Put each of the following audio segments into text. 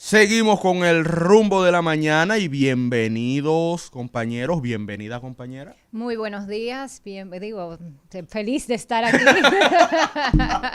Seguimos con el rumbo de la mañana y bienvenidos, compañeros. Bienvenida, compañera. Muy buenos días. Feliz de estar aquí.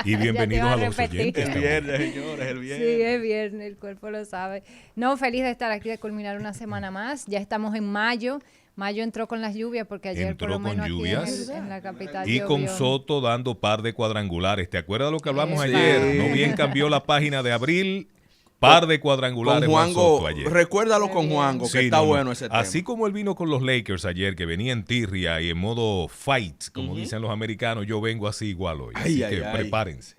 Y bienvenidos a los oyentes. El viernes, señores, el viernes. Sí, es viernes, el cuerpo lo sabe. No, feliz de estar aquí, de culminar una semana más. Ya estamos en mayo. Mayo entró con las lluvias porque ayer Entró por lo menos con aquí lluvias en la capital y llovió. con Soto dando par de cuadrangulares. ¿Te acuerdas de lo que hablamos Sí. ayer? No bien cambió la página de abril. Par de cuadrangulares Con Juango, Soto ayer. recuérdalo con Juango, que Sí, está no, bueno ese tema. Así como él vino con los Lakers ayer, que venía en tirria y en modo fight, como dicen los americanos, yo vengo así igual hoy. Así que prepárense.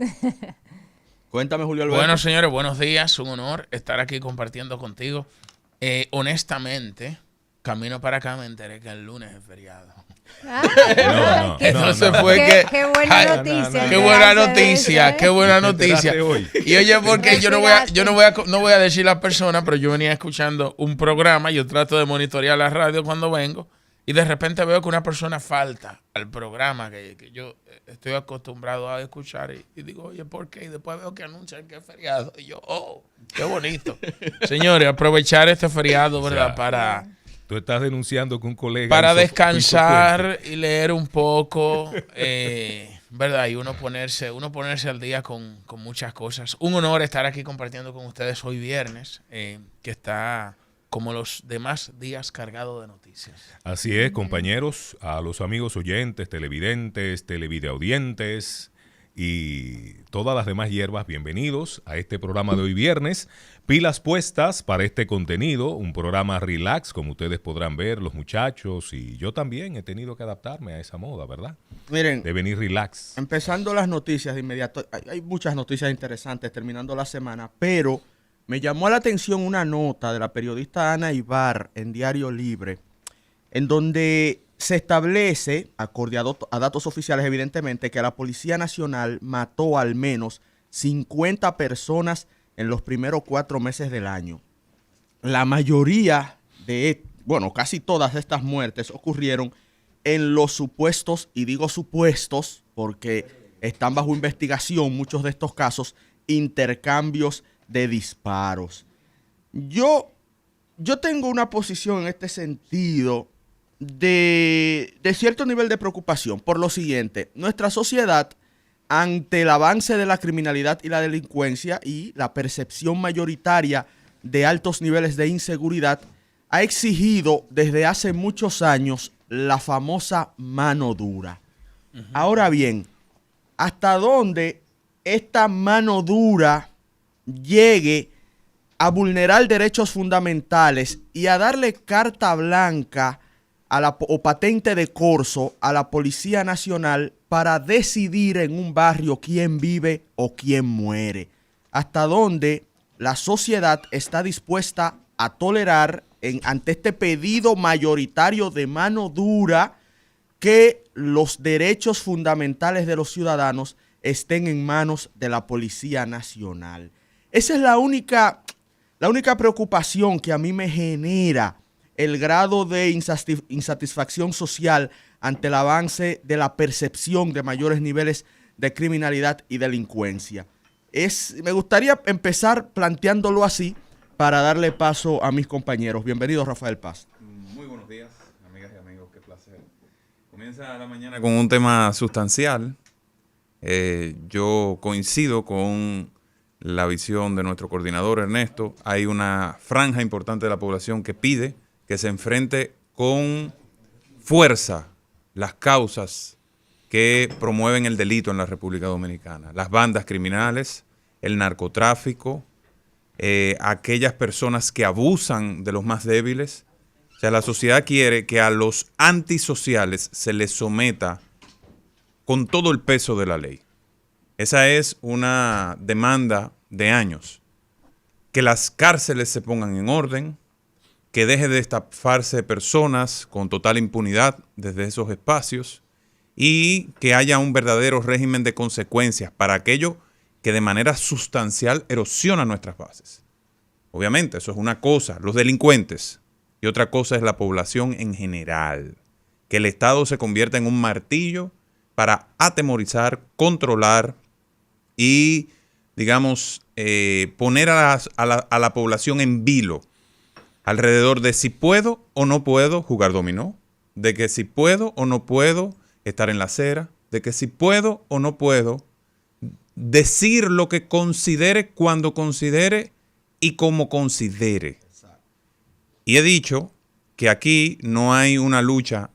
Cuéntame, Julio Alberto. Bueno, señores, buenos días. Un honor estar aquí compartiendo contigo. Honestamente, camino para acá me enteré que el lunes es feriado. Ah, Entonces fue que... Qué buena noticia. Qué buena noticia, qué buena noticia. Hoy. Y oye, porque yo no voy a decir la persona, pero yo venía escuchando un programa, yo trato de monitorear la radio cuando vengo, y de repente veo que una persona falta al programa que yo estoy acostumbrado a escuchar, y digo, oye, ¿por qué? Y después veo que anuncian que es feriado, y yo, oh, qué bonito. Señores, aprovechar este feriado, ¿verdad? Tú estás denunciando que un colega... Para descansar y leer un poco, ¿verdad? Y uno ponerse al día con muchas cosas. Un honor estar aquí compartiendo con ustedes hoy viernes, que está como los demás días cargado de noticias. Así es, compañeros, a los amigos oyentes, televidentes, televideaudientes y todas las demás hierbas, bienvenidos a este programa de hoy viernes. Pilas puestas para este contenido, un programa relax, como ustedes podrán ver, los muchachos, y yo también he tenido que adaptarme a esa moda, ¿verdad? Miren, De venir relax. empezando las noticias de inmediato, hay muchas noticias interesantes terminando la semana, pero me llamó la atención una nota de la periodista Ana Ibar en Diario Libre, en donde se establece, acorde a datos oficiales evidentemente, que la Policía Nacional mató al menos 50 personas en los primeros 4 meses del año. La mayoría casi todas estas muertes ocurrieron en los supuestos, y digo supuestos porque están bajo investigación muchos de estos casos, intercambios de disparos. Yo tengo una posición en este sentido de cierto nivel de preocupación por lo siguiente. Nuestra sociedad, ante el avance de la criminalidad y la delincuencia y la percepción mayoritaria de altos niveles de inseguridad, ha exigido desde hace muchos años la famosa mano dura. Ahora bien, ¿hasta dónde esta mano dura llegue a vulnerar derechos fundamentales y a darle carta blanca o patente de corso a la Policía Nacional para decidir en un barrio quién vive o quién muere? ¿Hasta dónde la sociedad está dispuesta a tolerar ante este pedido mayoritario de mano dura que los derechos fundamentales de los ciudadanos estén en manos de la Policía Nacional? Esa es la única preocupación que a mí me genera el grado de insatisfacción social ante el avance de la percepción de mayores niveles de criminalidad y delincuencia. Me gustaría empezar planteándolo así para darle paso a mis compañeros. Bienvenido, Rafael Paz. Muy buenos días, amigas y amigos, qué placer. Comienza la mañana con un tema sustancial. Yo coincido con la visión de nuestro coordinador Ernesto. Hay una franja importante de la población que pide que se enfrente con fuerza las causas que promueven el delito en la República Dominicana. Las bandas criminales, el narcotráfico, aquellas personas que abusan de los más débiles. O sea, la sociedad quiere que a los antisociales se les someta con todo el peso de la ley. Esa es una demanda de años. Que las cárceles se pongan en orden, que deje de estafarse personas con total impunidad desde esos espacios y que haya un verdadero régimen de consecuencias para aquello que de manera sustancial erosiona nuestras bases. Obviamente, eso es una cosa, los delincuentes, y otra cosa es la población en general. Que el Estado se convierta en un martillo para atemorizar, controlar y, digamos, poner a la población en vilo alrededor de si puedo o no puedo jugar dominó, de que si puedo o no puedo estar en la acera, de que si puedo o no puedo decir lo que considere, cuando considere y como considere. Y he dicho que aquí no hay una lucha,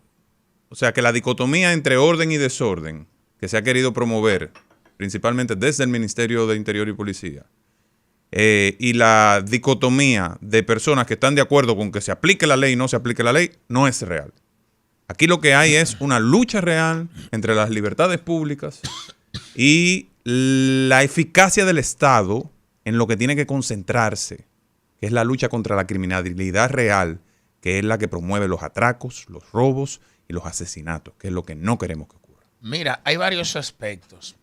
o sea, que la dicotomía entre orden y desorden que se ha querido promover, principalmente desde el Ministerio de Interior y Policía, y la dicotomía de personas que están de acuerdo con que se aplique la ley y no se aplique la ley, no es real. Aquí lo que hay es una lucha real entre las libertades públicas y la eficacia del Estado en lo que tiene que concentrarse, que es la lucha contra la criminalidad real, que es la que promueve los atracos, los robos y los asesinatos, que es lo que no queremos que ocurra. Mira, hay varios aspectos.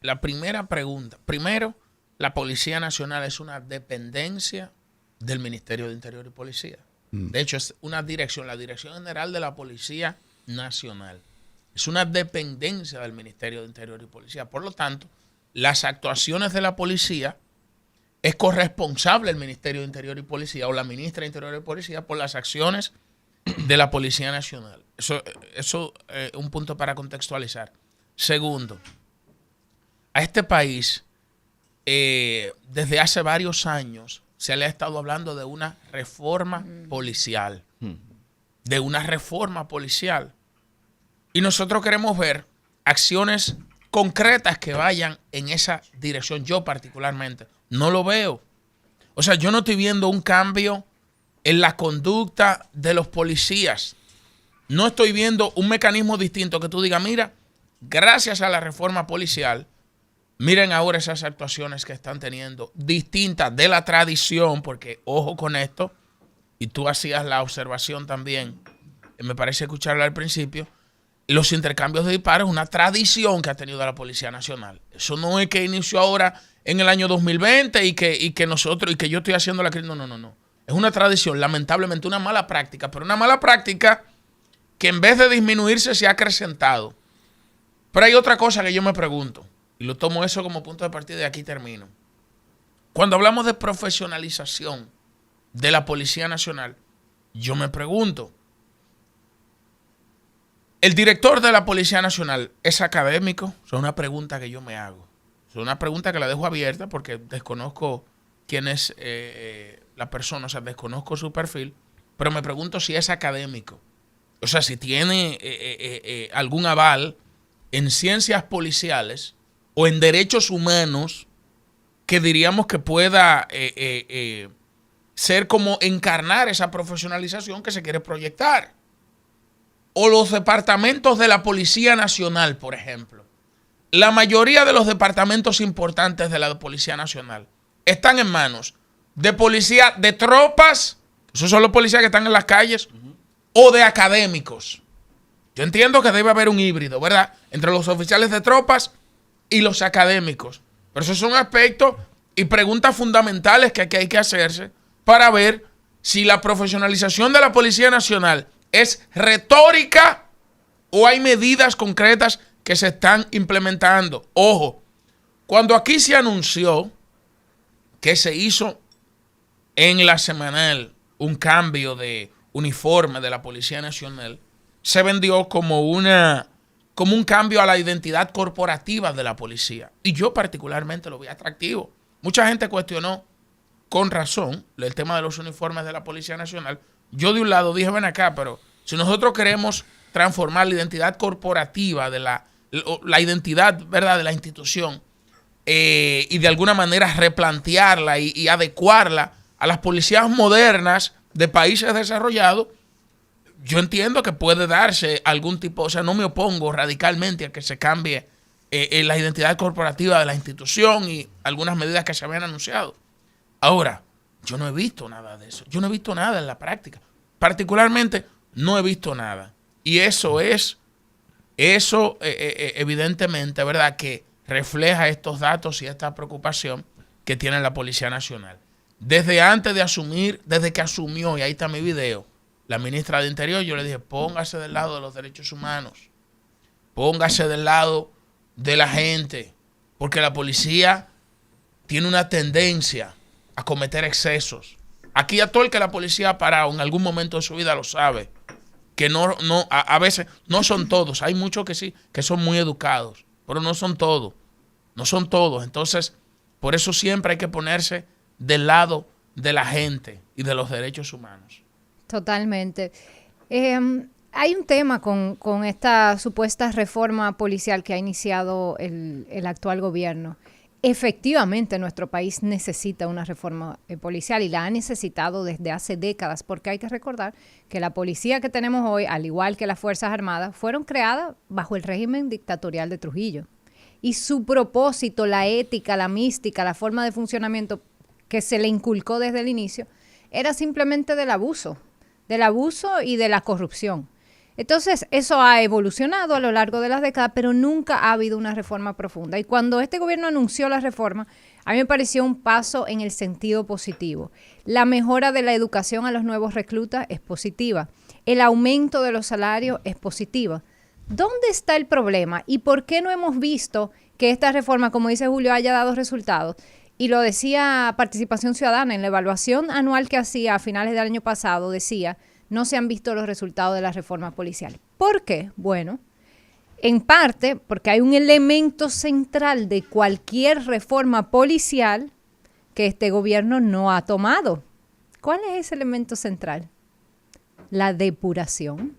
La primera pregunta. Primero, la Policía Nacional es una dependencia del Ministerio de Interior y Policía. De hecho, es una dirección, la Dirección General de la Policía Nacional. Es una dependencia del Ministerio de Interior y Policía. Por lo tanto, las actuaciones de la policía es corresponsable el Ministerio de Interior y Policía o la ministra de Interior y Policía por las acciones de la Policía Nacional. Eso es un punto para contextualizar. Segundo, a este país, desde hace varios años, se le ha estado hablando de una reforma policial. De una reforma policial. Y nosotros queremos ver acciones concretas que vayan en esa dirección. Yo particularmente no lo veo. O sea, yo no estoy viendo un cambio en la conducta de los policías. No estoy viendo un mecanismo distinto que tú digas, mira, gracias a la reforma policial, miren ahora esas actuaciones que están teniendo, distintas de la tradición, porque ojo con esto, y tú hacías la observación también, me parece escucharla al principio, los intercambios de disparos es una tradición que ha tenido la Policía Nacional. Eso no es que inició ahora en el año 2020 y que nosotros, y que yo estoy haciendo la crisis. No. Es una tradición, lamentablemente una mala práctica, pero una mala práctica que en vez de disminuirse se ha acrecentado. Pero hay otra cosa que yo me pregunto, y lo tomo eso como punto de partida y aquí termino. Cuando hablamos de profesionalización de la Policía Nacional, yo me pregunto, ¿el director de la Policía Nacional es académico? Es una pregunta que yo me hago. Es una pregunta que la dejo abierta porque desconozco quién es la persona, o sea, desconozco su perfil, pero me pregunto si es académico. O sea, si tiene algún aval en ciencias policiales o en derechos humanos que diríamos que pueda ser como encarnar esa profesionalización que se quiere proyectar. O los departamentos de la Policía Nacional, por ejemplo. La mayoría de los departamentos importantes de la Policía Nacional están en manos de policía, de tropas, esos son los policías que están en las calles, o de académicos. Yo entiendo que debe haber un híbrido, ¿verdad?, entre los oficiales de tropas y los académicos. Pero esos son aspectos y preguntas fundamentales que hay que hacerse para ver si la profesionalización de la Policía Nacional ¿es retórica o hay medidas concretas que se están implementando? Ojo, cuando aquí se anunció que se hizo en la semanal un cambio de uniforme de la Policía Nacional, se vendió como un cambio a la identidad corporativa de la policía. Y yo particularmente lo vi atractivo. Mucha gente cuestionó, con razón, el tema de los uniformes de la Policía Nacional. Yo de un lado dije, ven acá, pero si nosotros queremos transformar la identidad corporativa de la identidad, ¿verdad?, de la institución y de alguna manera replantearla y adecuarla a las policías modernas de países desarrollados, yo entiendo que puede darse algún tipo, o sea, no me opongo radicalmente a que se cambie la identidad corporativa de la institución y algunas medidas que se habían anunciado. Ahora, yo no he visto nada de eso. Yo no he visto nada en la práctica. Particularmente, no he visto nada. Y eso evidentemente, ¿verdad?, que refleja estos datos y esta preocupación que tiene la Policía Nacional. Desde antes de asumir, desde que asumió, y ahí está mi video, la ministra de Interior, yo le dije, póngase del lado de los derechos humanos. Póngase del lado de la gente. porque la policía tiene una tendencia a cometer excesos. Aquí a todo el que la policía ha parado en algún momento de su vida lo sabe, que a veces no son todos, hay muchos que sí, que son muy educados, pero no son todos, entonces por eso siempre hay que ponerse del lado de la gente y de los derechos humanos. Totalmente. Hay un tema con esta supuesta reforma policial que ha iniciado el actual gobierno. Efectivamente, nuestro país necesita una reforma policial y la ha necesitado desde hace décadas, porque hay que recordar que la policía que tenemos hoy, al igual que las Fuerzas Armadas, fueron creadas bajo el régimen dictatorial de Trujillo. Y su propósito, la ética, la mística, la forma de funcionamiento que se le inculcó desde el inicio, era simplemente del abuso y de la corrupción. Entonces, eso ha evolucionado a lo largo de las décadas, pero nunca ha habido una reforma profunda. Y cuando este gobierno anunció la reforma, a mí me pareció un paso en el sentido positivo. La mejora de la educación a los nuevos reclutas es positiva. El aumento de los salarios es positiva. ¿Dónde está el problema? ¿Y por qué no hemos visto que esta reforma, como dice Julio, haya dado resultados? Y lo decía Participación Ciudadana, en la evaluación anual que hacía a finales del año pasado, decía, no se han visto los resultados de la reforma policial. ¿Por qué? Bueno, en parte porque hay un elemento central de cualquier reforma policial que este gobierno no ha tomado. ¿Cuál es ese elemento central? La depuración.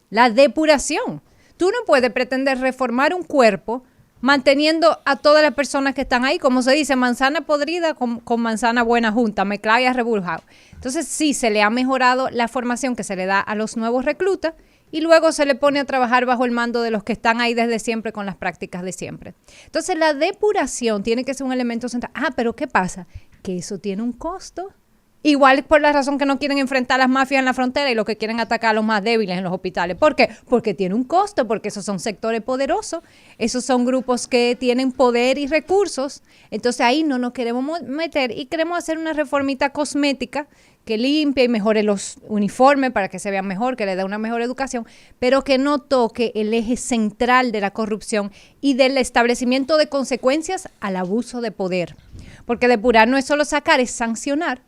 La depuración. Tú no puedes pretender reformar un cuerpo manteniendo a todas las personas que están ahí, como se dice, manzana podrida con manzana buena junta, mezclada y arrebujado. Entonces sí, se le ha mejorado la formación que se le da a los nuevos reclutas y luego se le pone a trabajar bajo el mando de los que están ahí desde siempre con las prácticas de siempre. Entonces la depuración tiene que ser un elemento central. Pero ¿qué pasa? Que eso tiene un costo. Igual por la razón que no quieren enfrentar a las mafias en la frontera y lo que quieren atacar a los más débiles en los hospitales. ¿Por qué? Porque tiene un costo, porque esos son sectores poderosos, esos son grupos que tienen poder y recursos. Entonces ahí no nos queremos meter y queremos hacer una reformita cosmética que limpie y mejore los uniformes para que se vean mejor, que le dé una mejor educación, pero que no toque el eje central de la corrupción y del establecimiento de consecuencias al abuso de poder. Porque depurar no es solo sacar, es sancionar.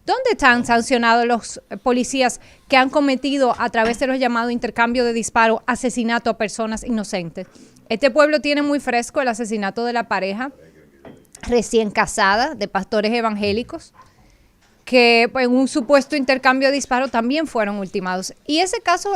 ¿Dónde están sancionados los policías que han cometido a través de los llamados intercambios de disparos asesinato a personas inocentes? Este pueblo tiene muy fresco el asesinato de la pareja recién casada de pastores evangélicos que en un supuesto intercambio de disparos también fueron ultimados. Y ese caso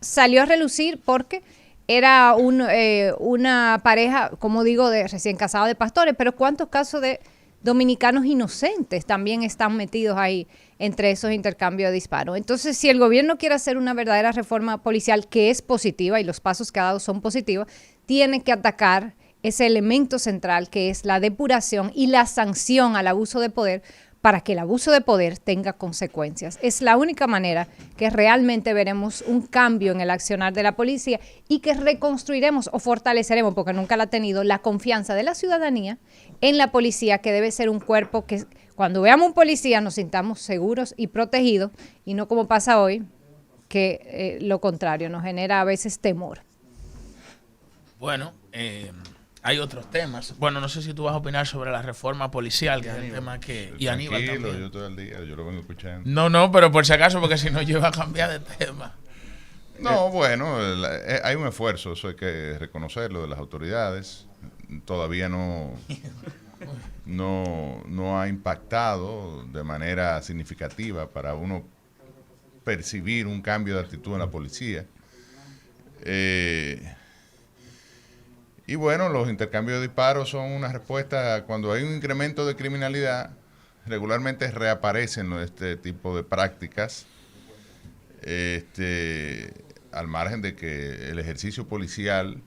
salió a relucir porque era una pareja, como digo, de recién casada de pastores, pero ¿cuántos casos de dominicanos inocentes también están metidos ahí entre esos intercambios de disparos? Entonces, si el gobierno quiere hacer una verdadera reforma policial que es positiva y los pasos que ha dado son positivos, tiene que atacar ese elemento central que es la depuración y la sanción al abuso de poder para que el abuso de poder tenga consecuencias. Es la única manera que realmente veremos un cambio en el accionar de la policía y que reconstruiremos o fortaleceremos, porque nunca la ha tenido, la confianza de la ciudadanía en la policía, que debe ser un cuerpo que cuando veamos un policía nos sintamos seguros y protegidos, y no como pasa hoy, que lo contrario, nos genera a veces temor. Bueno, hay otros temas. Bueno, no sé si tú vas a opinar sobre la reforma policial, que es el tema que... Y Aníbal también. Yo todo el día, yo lo vengo escuchando. No, pero por si acaso, porque si no yo iba a cambiar de tema. No, bueno, hay un esfuerzo, eso hay que reconocerlo, de las autoridades. Todavía no ha impactado de manera significativa para uno percibir un cambio de actitud en la policía. Y bueno, los intercambios de disparos son una respuesta cuando hay un incremento de criminalidad. Regularmente reaparecen este tipo de prácticas, al margen de que el ejercicio policial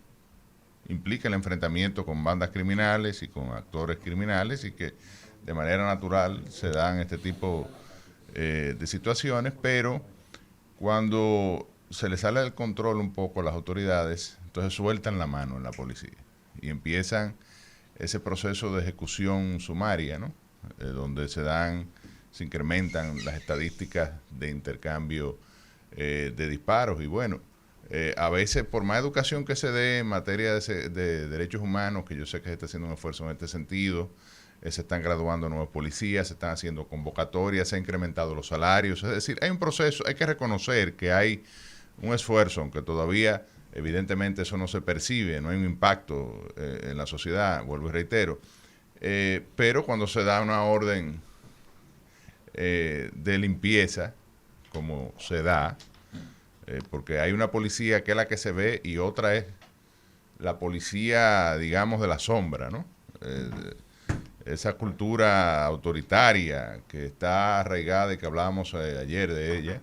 implica el enfrentamiento con bandas criminales y con actores criminales, y que de manera natural se dan este tipo de situaciones, pero cuando se le sale del control un poco a las autoridades, entonces sueltan la mano en la policía y empiezan ese proceso de ejecución sumaria, ¿no? Donde se incrementan las estadísticas de intercambio de disparos. Y bueno, A veces, por más educación que se dé en materia de derechos humanos, que yo sé que se está haciendo un esfuerzo en este sentido, se están graduando nuevos policías, se están haciendo convocatorias, se han incrementado los salarios. Es decir, hay un proceso, hay que reconocer que hay un esfuerzo, aunque todavía evidentemente eso no se percibe, no hay un impacto en la sociedad, vuelvo y reitero. Pero cuando se da una orden de limpieza, como se da, porque hay una policía que es la que se ve y otra es la policía, digamos, de la sombra, ¿no? Esa cultura autoritaria que está arraigada y que hablábamos ayer de ella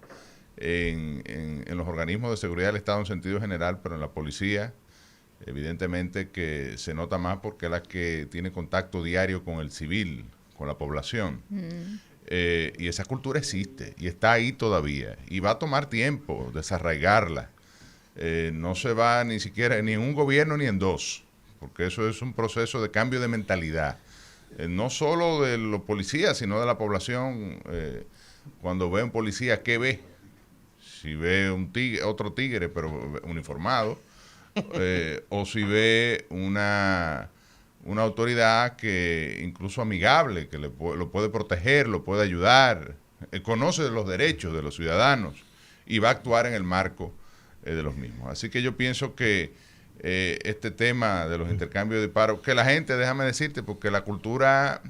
en los organismos de seguridad del Estado en sentido general, pero en la policía evidentemente que se nota más porque es la que tiene contacto diario con el civil, con la población. Y esa cultura existe y está ahí todavía y va a tomar tiempo desarraigarla. No se va ni siquiera ni en un gobierno ni en dos, porque eso es un proceso de cambio de mentalidad, no solo de los policías, sino de la población. Cuando ve un policía, ¿qué ve? Si ve un tigre, otro tigre pero uniformado, o si ve una autoridad que incluso amigable, que lo puede proteger, lo puede ayudar, conoce los derechos de los ciudadanos y va a actuar en el marco de los mismos. Así que yo pienso que este tema de los intercambios de disparos, que la gente, déjame decirte, porque la cultura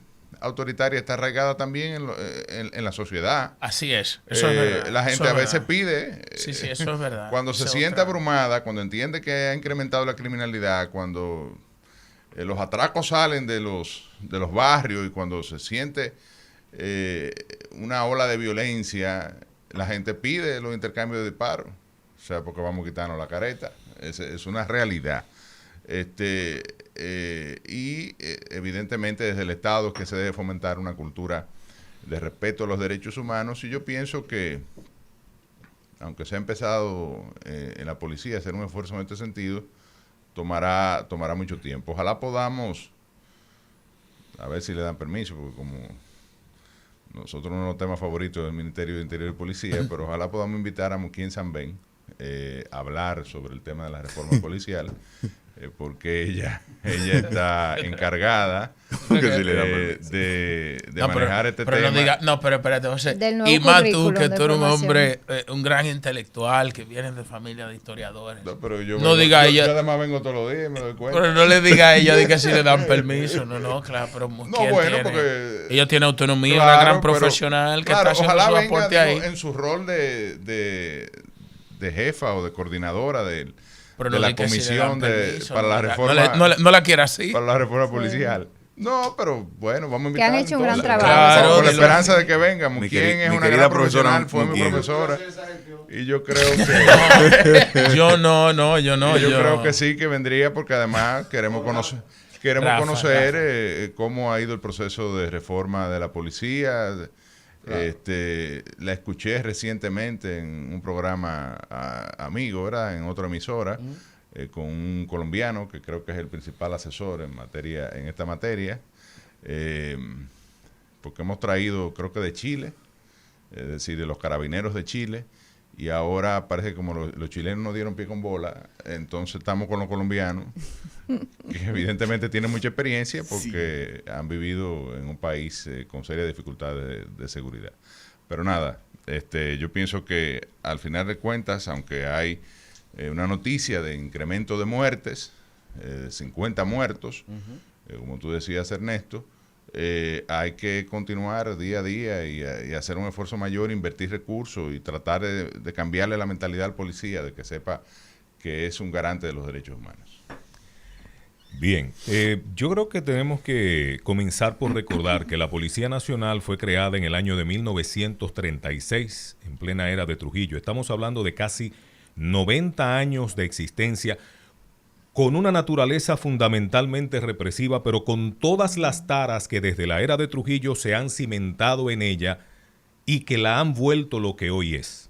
autoritaria está arraigada también en la sociedad. Así es, eso es verdad. La gente a veces pide, sí, eso es verdad. Cuando se siente abrumada, cuando entiende que ha incrementado la criminalidad, cuando los atracos salen de los barrios y cuando se siente una ola de violencia, la gente pide los intercambios de disparos, o sea, porque vamos a quitarnos la careta. Es una realidad. Evidentemente desde el Estado es que se debe fomentar una cultura de respeto a los derechos humanos, y yo pienso que, aunque se ha empezado en la policía a hacer un esfuerzo en este sentido, tomará mucho tiempo. Ojalá podamos, a ver si le dan permiso, porque como nosotros uno de los temas favoritos del Ministerio de Interior y Policía, pero ojalá podamos invitar a Muquín Sanbén a hablar sobre el tema de la reforma policial, porque ella está encargada de manejar este tema. Pero espérate, José. Y más tú, que tú eres un hombre, un gran intelectual, que viene de familia de historiadores. Yo además vengo todos los días, me doy cuenta. Pero no le diga a ella de que si le dan permiso. No, claro, pero porque ella tiene autonomía, una gran profesional que está haciendo su aporte ahí. En su rol de jefa o de coordinadora de la comisión para la reforma. No la quiere así. Para la reforma policial. No, pero bueno, vamos a invitar. Que han hecho un gran trabajo. Claro, con la esperanza de que venga. ¿Quién es una gran profesional? Fue mi profesora. Y yo creo que... Yo no. Yo creo que sí, que vendría, porque además queremos conocer cómo ha ido el proceso de reforma de la policía. La escuché recientemente en un programa amigo, ¿verdad? En otra emisora, con un colombiano que creo que es el principal asesor en esta materia, porque hemos traído, creo que de Chile, es decir, de los carabineros de Chile, y ahora parece que como los chilenos no dieron pie con bola, entonces estamos con los colombianos, que evidentemente tienen mucha experiencia porque han vivido en un país con serias dificultades de seguridad. Pero nada, yo pienso que al final de cuentas, aunque hay una noticia de incremento de muertes, 50 muertos, como tú decías, Ernesto, hay que continuar día a día y hacer un esfuerzo mayor, invertir recursos y tratar de cambiarle la mentalidad al policía, de que sepa que es un garante de los derechos humanos. Bien, yo creo que tenemos que comenzar por recordar que la Policía Nacional fue creada en el año de 1936, en plena era de Trujillo. Estamos hablando de casi 90 años de existencia, con una naturaleza fundamentalmente represiva, pero con todas las taras que desde la era de Trujillo se han cimentado en ella y que la han vuelto lo que hoy es.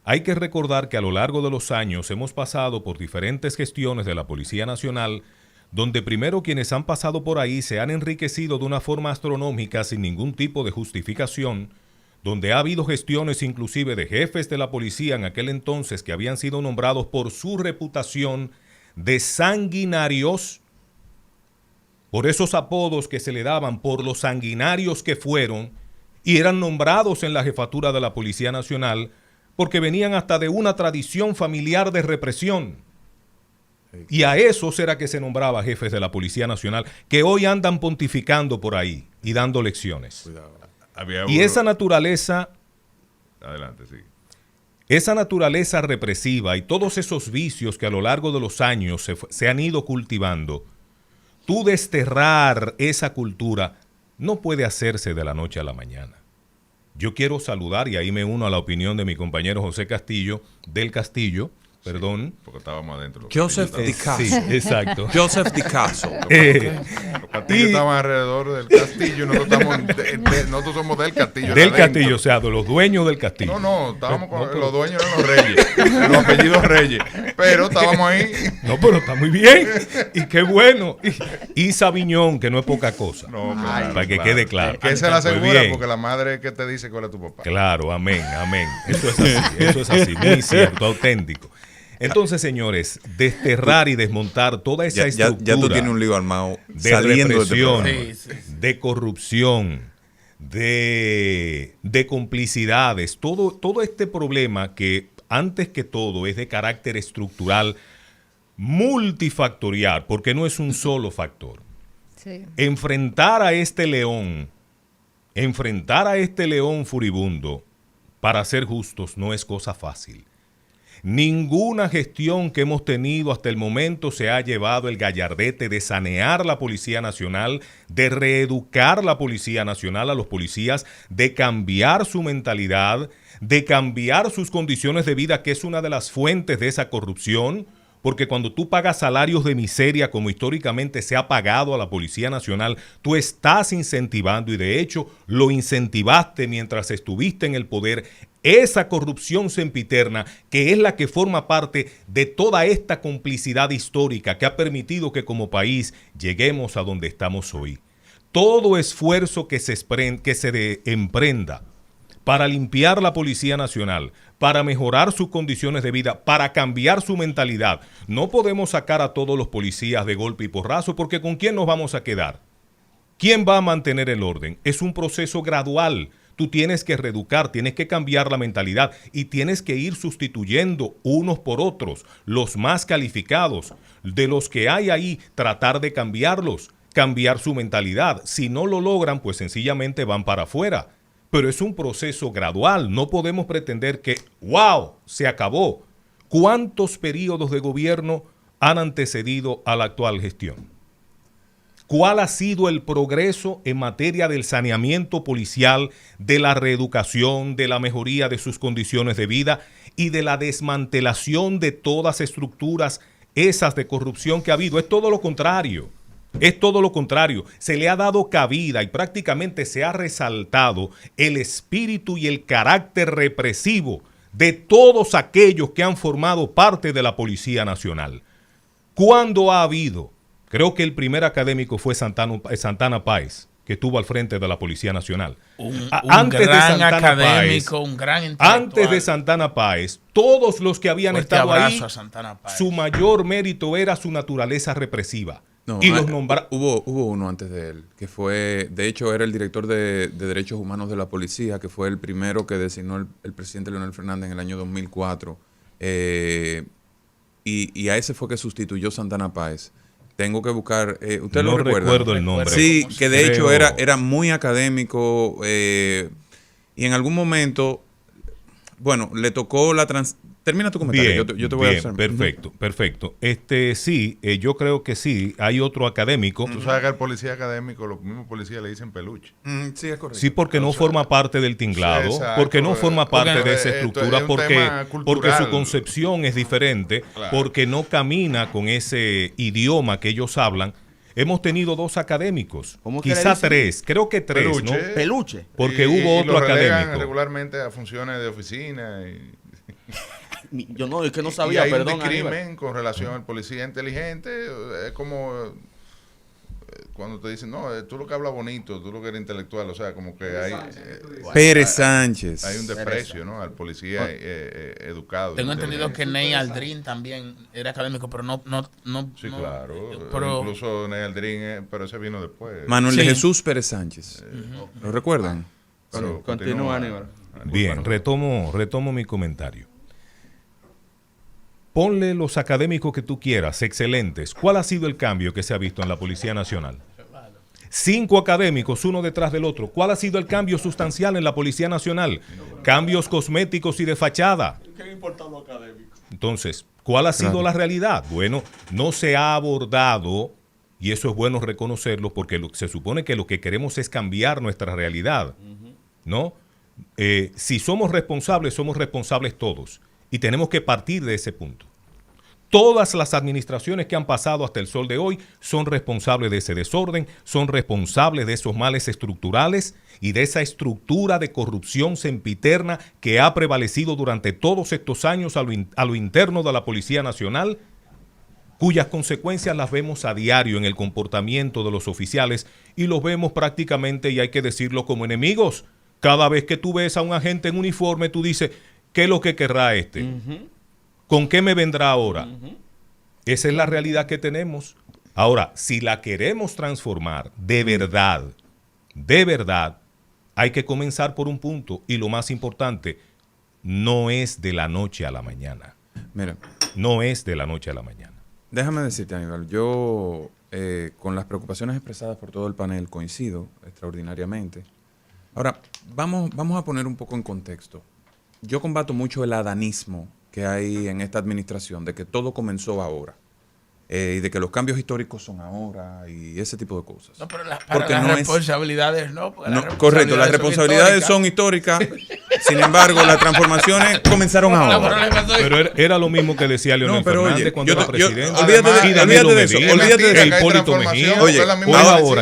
Hay que recordar que a lo largo de los años hemos pasado por diferentes gestiones de la Policía Nacional, donde primero quienes han pasado por ahí se han enriquecido de una forma astronómica sin ningún tipo de justificación, donde ha habido gestiones inclusive de jefes de la policía en aquel entonces que habían sido nombrados por su reputación de sanguinarios, por esos apodos que se le daban por los sanguinarios que fueron, y eran nombrados en la jefatura de la Policía Nacional porque venían hasta de una tradición familiar de represión. Y a esos era que se nombraba jefes de la Policía Nacional, que hoy andan pontificando por ahí y dando lecciones. Y esa naturaleza... Adelante, sí. Esa naturaleza represiva y todos esos vicios que a lo largo de los años se han ido cultivando, tú desterrar esa cultura no puede hacerse de la noche a la mañana. Yo quiero saludar, y ahí me uno a la opinión de mi compañero José Castillo, del Castillo, perdón. Porque estábamos adentro. Joseph Di Caso. Sí, exacto. Joseph Di Caso. Los castillos estaban alrededor del castillo, nosotros somos del castillo. Del castillo, o sea, de los dueños del castilo. No, estábamos con los dueños de los reyes, los apellidos reyes, pero estábamos ahí. No, pero está muy bien, y qué bueno. Y Sabiñón, que no es poca cosa. No, para que quede claro. Que se la Muy asegura bien. porque la madre que te dice cuál es tu papá. Claro, amén, amén. Eso es así, muy cierto, auténtico. Entonces, señores, desterrar y desmontar toda esa estructura Ya tú tienes un lío armado de saliendo represión, de este programa. de corrupción, de complicidades, todo este problema que antes que todo es de carácter estructural, multifactorial, porque no es un solo factor. Sí. Enfrentar a este león furibundo, para ser justos, no es cosa fácil. Ninguna gestión que hemos tenido hasta el momento se ha llevado el gallardete de sanear la Policía Nacional, de reeducar la Policía Nacional a los policías, de cambiar su mentalidad, de cambiar sus condiciones de vida, que es una de las fuentes de esa corrupción, porque cuando tú pagas salarios de miseria, como históricamente se ha pagado a la Policía Nacional, tú estás incentivando, y de hecho lo incentivaste mientras estuviste en el poder, esa corrupción sempiterna, que es la que forma parte de toda esta complicidad histórica que ha permitido que como país lleguemos a donde estamos hoy. Todo esfuerzo que se emprenda para limpiar la Policía Nacional, para mejorar sus condiciones de vida, para cambiar su mentalidad. No podemos sacar a todos los policías de golpe y porrazo, porque ¿con quién nos vamos a quedar? ¿Quién va a mantener el orden? Es un proceso gradual. Tú tienes que reeducar, tienes que cambiar la mentalidad y tienes que ir sustituyendo unos por otros, los más calificados. De los que hay ahí, tratar de cambiarlos, cambiar su mentalidad. Si no lo logran, pues sencillamente van para afuera. Pero es un proceso gradual. No podemos pretender que, ¡wow!, se acabó. ¿Cuántos periodos de gobierno han antecedido a la actual gestión? ¿Cuál ha sido el progreso en materia del saneamiento policial, de la reeducación, de la mejoría de sus condiciones de vida y de la desmantelación de todas estructuras esas de corrupción que ha habido? Es todo lo contrario. Es todo lo contrario. Se le ha dado cabida y prácticamente se ha resaltado el espíritu y el carácter represivo de todos aquellos que han formado parte de la Policía Nacional. ¿Cuándo ha habido? Creo que el primer académico fue Santana Páez, que estuvo al frente de la Policía Nacional. Un gran académico, un gran intelectual. Antes de Santana Páez, todos los que habían estado ahí, su mayor mérito era su naturaleza represiva. No, y los nombraron. Hubo uno antes de él, que fue, de hecho, era el director de Derechos Humanos de la Policía, que fue el primero que designó el presidente Leonel Fernández en el año 2004. Y a ese fue que sustituyó Santana Páez. Tengo que buscar, ¿usted no lo recuerda? No recuerdo el nombre. Sí, que de hecho era muy académico y en algún momento, bueno, le tocó la Termina tu comentario, bien, yo te voy a hacer. Perfecto. Sí, yo creo que sí, hay otro académico. Tú sabes que al policía académico, los mismos policías le dicen peluche. Sí, es correcto. Sí, porque no forma parte del tinglado, exacto, porque no forma parte de esa estructura, es un tema porque cultural. su concepción es diferente, Claro. porque no camina con ese idioma que ellos hablan. Hemos tenido 2 académicos, ¿Cómo que le quizá dicen? 3, creo que 3, Peluche. ¿no? Peluche. Porque Y hubo otro lo relegan académico. regularmente a funciones de oficina. Yo no, es que no Y sabía, un perdón. discrimen con relación al policía inteligente. Es como cuando te dicen, no, tú lo que hablas bonito, tú lo que eres intelectual, o sea, como que hay... Pérez Sánchez. Hay un desprecio, ¿no? Al policía educado. Tengo entendido que Ney Aldrin también era académico, pero no. Sí, claro. Pero, incluso Ney Aldrin, pero ese vino después. Manuel de Jesús Pérez Sánchez. ¿Lo recuerdan? Pero Continúa, Aníbal. Bien, retomo mi comentario. Ponle los académicos que tú quieras, excelentes. ¿Cuál ha sido el cambio que se ha visto en la Policía Nacional? 5 académicos, uno detrás del otro. ¿Cuál ha sido el cambio sustancial en la Policía Nacional? Cambios cosméticos y de fachada. ¿Qué importa lo académico? Entonces, ¿cuál ha sido la realidad? Bueno, no se ha abordado, y eso es bueno reconocerlo, porque se supone que lo que queremos es cambiar nuestra realidad, ¿no? Si somos responsables todos, y tenemos que partir de ese punto. Todas las administraciones que han pasado hasta el sol de hoy son responsables de ese desorden, son responsables de esos males estructurales y de esa estructura de corrupción sempiterna que ha prevalecido durante todos estos años a lo interno de la Policía Nacional, cuyas consecuencias las vemos a diario en el comportamiento de los oficiales y los vemos prácticamente, y hay que decirlo, como enemigos. Cada vez que tú ves a un agente en uniforme, tú dices, ¿qué es lo que querrá este? ¿Con qué me vendrá ahora? Esa es la realidad que tenemos. Ahora, si la queremos transformar de verdad, hay que comenzar por un punto, y lo más importante, no es de la noche a la mañana. Mira. No es de la noche a la mañana. Déjame decirte, Aníbal, yo con las preocupaciones expresadas por todo el panel coincido extraordinariamente. Ahora, vamos a poner un poco en contexto. Yo combato mucho el adanismo que hay en esta administración, de que todo comenzó ahora, y de que los cambios históricos son ahora, y ese tipo de cosas. No, pero las responsabilidades no. Correcto, las responsabilidades son históricas. Sin embargo, las transformaciones comenzaron ahora. Pero era lo mismo que decía Leonel Fernández cuando era presidente. Olvídate de eso. Hipólito Mejía. Oye,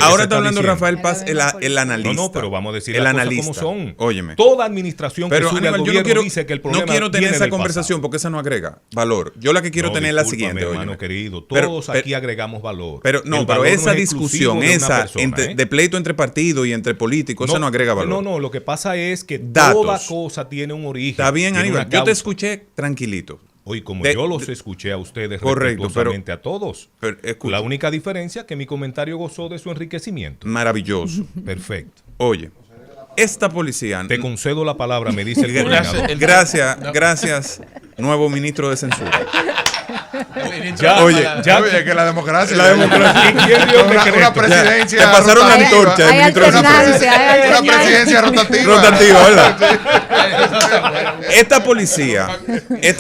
ahora está hablando Rafael Paz, el analista. No, pero vamos a decir las cosas como son. Óyeme. Toda administración que sube al gobierno dice que el problema no quiero tener viene esa del conversación porque esa no agrega valor. Yo la que quiero tener es la siguiente, hermano querido. Todos aquí agregamos valor. Pero esa discusión, de pleito entre partidos y entre políticos, eso no agrega valor. No, lo que pasa es que toda cosa tiene un origen. Está bien, Aníbal, yo te escuché tranquilito. Hoy, como yo los escuché a ustedes respetuosamente a todos, la única diferencia es que mi comentario gozó de su enriquecimiento. Maravilloso. Perfecto. Oye, esta policía... Te concedo la palabra, me dice el coordinador. Gracias, nuevo ministro de Censura. Oye, que la democracia. Una presidencia. Te pasaron la antorcha del ministro de Censura. Una presidencia rotativa, ¿verdad? Esta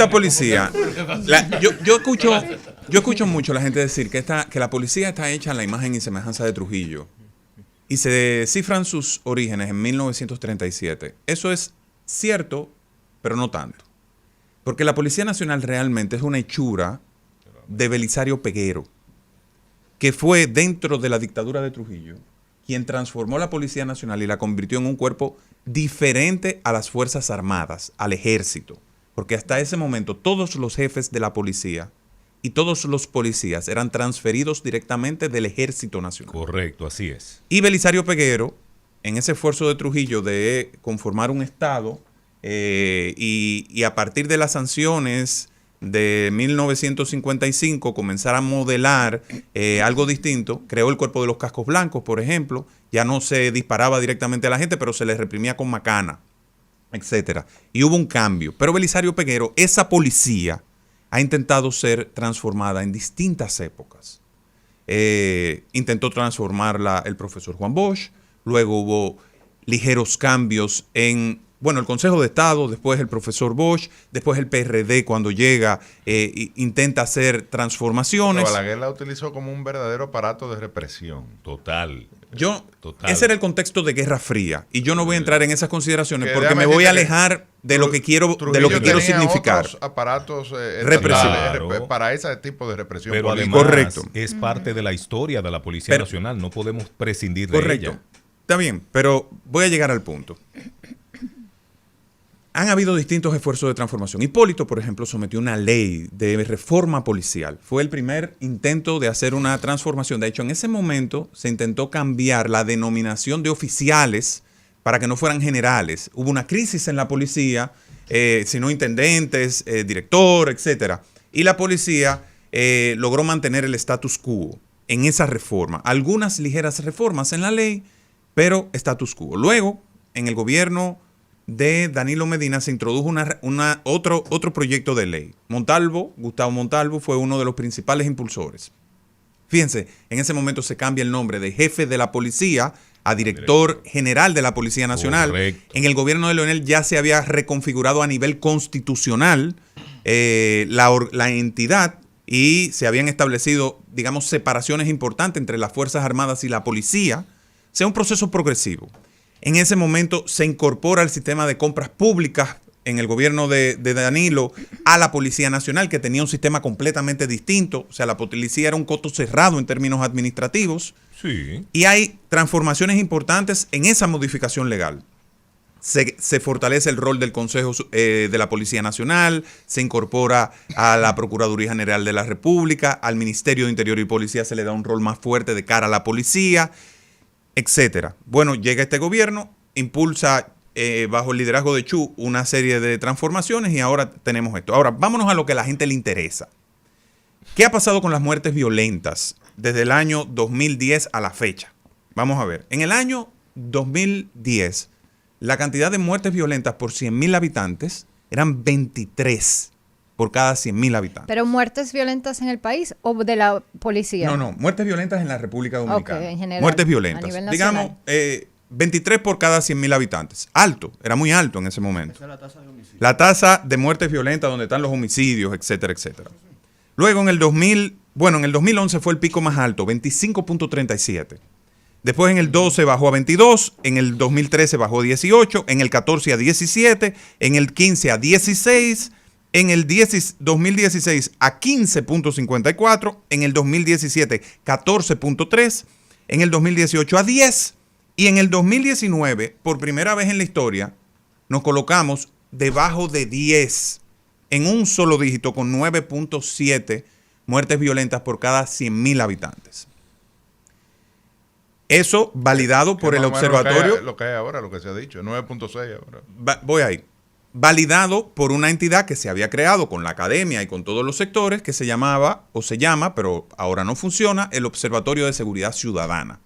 policía, yo escucho mucho a la gente decir que la policía está hecha en la imagen y semejanza de Trujillo. Y se cifran sus orígenes en 1937. Eso es cierto, pero no tanto. Porque la Policía Nacional realmente es una hechura de Belisario Peguero, que fue dentro de la dictadura de Trujillo quien transformó la Policía Nacional y la convirtió en un cuerpo diferente a las Fuerzas Armadas, al Ejército. Porque hasta ese momento todos los jefes de la policía y todos los policías eran transferidos directamente del Ejército Nacional. Correcto, así es. Y Belisario Peguero, en ese esfuerzo de Trujillo de conformar un Estado, y a partir de las sanciones de 1955 comenzar a modelar algo distinto, creó el Cuerpo de los Cascos Blancos, por ejemplo. Ya no se disparaba directamente a la gente, pero se les reprimía con macana, etcétera. Y hubo un cambio. Pero Belisario Peguero, esa policía, ha intentado ser transformada en distintas épocas. Intentó transformarla el profesor Juan Bosch, luego hubo ligeros cambios en, el Consejo de Estado, después el profesor Bosch, después el PRD cuando llega intenta hacer transformaciones. Pero Balaguer la utilizó como un verdadero aparato de represión. Total. Ese era el contexto de Guerra Fría y yo no voy a entrar en esas consideraciones porque me voy a alejar de lo que quiero significar. Otros aparatos represivos para ese tipo de represión. Pero política. además es parte de la historia de la Policía Nacional, no podemos prescindir de ella. Está bien, pero voy a llegar al punto. han habido distintos esfuerzos de transformación. Hipólito, por ejemplo, sometió una ley de reforma policial. Fue el primer intento de hacer una transformación. De hecho, en ese momento se intentó cambiar la denominación de oficiales para que no fueran generales. Hubo una crisis en la policía, sino intendentes, director, etcétera. Y la policía logró mantener el status quo en esa reforma. Algunas ligeras reformas en la ley, pero status quo. Luego, en el gobierno de Danilo Medina se introdujo otro proyecto de ley. Gustavo Montalvo fue uno de los principales impulsores. Fíjense, en ese momento se cambia el nombre de jefe de la policía a director general de la Policía Nacional. Correcto. En el gobierno de Leonel ya se había reconfigurado a nivel constitucional la entidad y se habían establecido, digamos, separaciones importantes entre las Fuerzas Armadas y la policía. O sea, un proceso progresivo. En ese momento se incorpora el sistema de compras públicas en el gobierno de Danilo a la Policía Nacional, que tenía un sistema completamente distinto. O sea, la policía era un coto cerrado en términos administrativos. Sí. Y hay transformaciones importantes en esa modificación legal. Se fortalece el rol del Consejo de la Policía Nacional, se incorpora a la Procuraduría General de la República, al Ministerio de Interior y Policía se le da un rol más fuerte de cara a la policía, etcétera. Bueno, llega este gobierno, impulsa bajo el liderazgo de Chu una serie de transformaciones y ahora tenemos esto. Ahora, vámonos a lo que a la gente le interesa. ¿Qué ha pasado con las muertes violentas desde el año 2010 a la fecha? Vamos a ver. En el año 2010, la cantidad de muertes violentas por 100.000 habitantes eran 23 por cada 100.000 habitantes. ¿Pero muertes violentas en el país o de la policía? No, muertes violentas en la República Dominicana. Ok, en general, muertes a violentas. nivel nacional. Digamos, 23 por cada 100.000 habitantes. Alto, era muy alto en ese momento. Esa es la tasa de homicidio. La tasa de muertes violentas, donde están los homicidios, etcétera, etcétera. Luego en el 2011 fue el pico más alto, 25.37. Después en el 12 bajó a 22, en el 2013 bajó a 18, en el 14 a 17, en el 15 a 16, en el 2016 a 15.54, en el 2017 14.3, en el 2018 a 10 y en el 2019, por primera vez en la historia, nos colocamos debajo de 10 en un solo dígito con 9.7 muertes violentas por cada 100.000 habitantes. Eso validado por el observatorio. Lo que hay ahora, lo que se ha dicho, 9.6 ahora. Voy ahí. Validado por una entidad que se había creado con la academia y con todos los sectores, que se llamaba, o se llama, pero ahora no funciona, el Observatorio de Seguridad Ciudadana.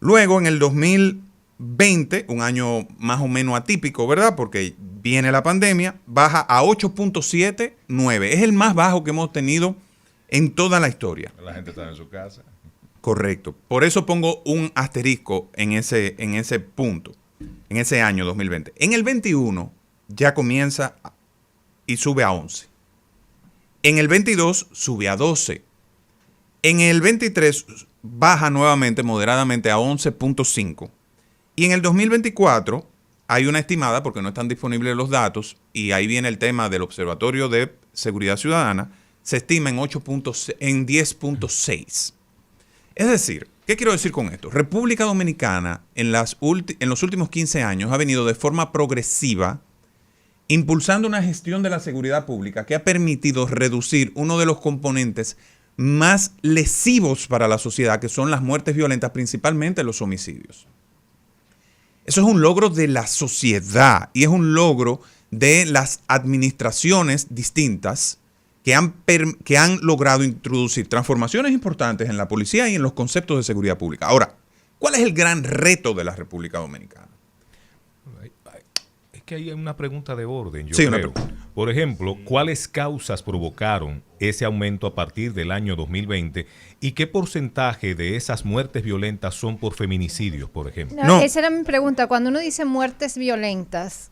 Luego, en el 2020, un año más o menos atípico, ¿verdad? Porque viene la pandemia, baja a 8.79. Es el más bajo que hemos tenido en toda la historia. La gente está en su casa. Correcto. Por eso pongo un asterisco en ese punto, en ese año 2020. En el 21 ya comienza y sube a 11. En el 22 sube a 12. En el 23 baja nuevamente moderadamente a 11.5. Y en el 2024 hay una estimada, porque no están disponibles los datos, y ahí viene el tema del Observatorio de Seguridad Ciudadana, se estima en 10.6. Es decir, ¿qué quiero decir con esto? República Dominicana en los últimos 15 años ha venido de forma progresiva impulsando una gestión de la seguridad pública que ha permitido reducir uno de los componentes más lesivos para la sociedad, que son las muertes violentas, principalmente los homicidios. Eso es un logro de la sociedad y es un logro de las administraciones distintas que han logrado introducir transformaciones importantes en la policía y en los conceptos de seguridad pública. Ahora, ¿cuál es el gran reto de la República Dominicana? Es que hay una pregunta de orden, yo Sí, creo. Por ejemplo, ¿cuáles causas provocaron ese aumento a partir del año 2020? ¿Y qué porcentaje de esas muertes violentas son por feminicidios, por ejemplo? No, esa era mi pregunta. Cuando uno dice muertes violentas,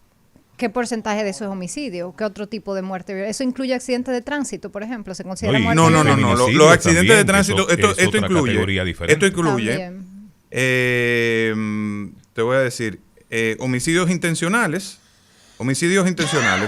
¿qué porcentaje de eso es homicidio? ¿Qué otro tipo de muerte violenta? ¿Eso incluye accidentes de tránsito, por ejemplo? ¿Se considera muerte No. violenta? Los accidentes también, de tránsito, eso es esto otra incluye. categoría diferente. Esto incluye. También. Te voy a decir, homicidios intencionales,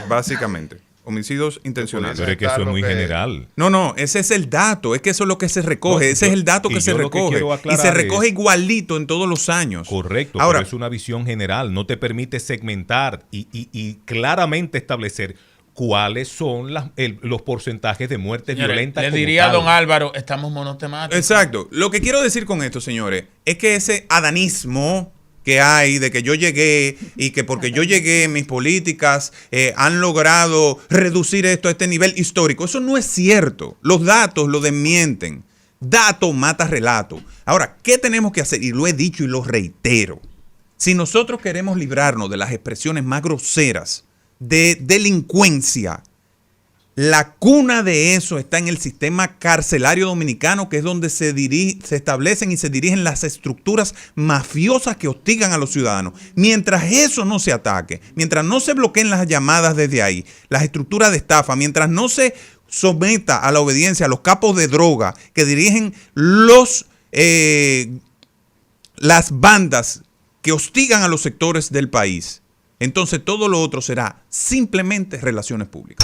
básicamente. Homicidios intencionales. Pero es que eso es muy general. No, ese es el dato, es que eso es lo que se recoge, ese es el dato que se recoge y se recoge igualito en todos los años. Correcto, ahora, pero es una visión general, no te permite segmentar y claramente establecer cuáles son los porcentajes de muertes violentas. Le diría a don Álvaro, estamos monotemáticos. Exacto, lo que quiero decir con esto, señores, es que ese adanismo que hay de que yo llegué y que porque yo llegué mis políticas han logrado reducir esto a este nivel histórico. Eso no es cierto. Los datos lo desmienten. Dato mata relato. Ahora, ¿qué tenemos que hacer? Y lo he dicho y lo reitero. Si nosotros queremos librarnos de las expresiones más groseras de delincuencia, la cuna de eso está en el sistema carcelario dominicano, que es donde se establecen y se dirigen las estructuras mafiosas que hostigan a los ciudadanos. Mientras eso no se ataque, mientras no se bloqueen las llamadas desde ahí, las estructuras de estafa, mientras no se someta a la obediencia a los capos de droga que dirigen las bandas que hostigan a los sectores del país, entonces todo lo otro será simplemente relaciones públicas.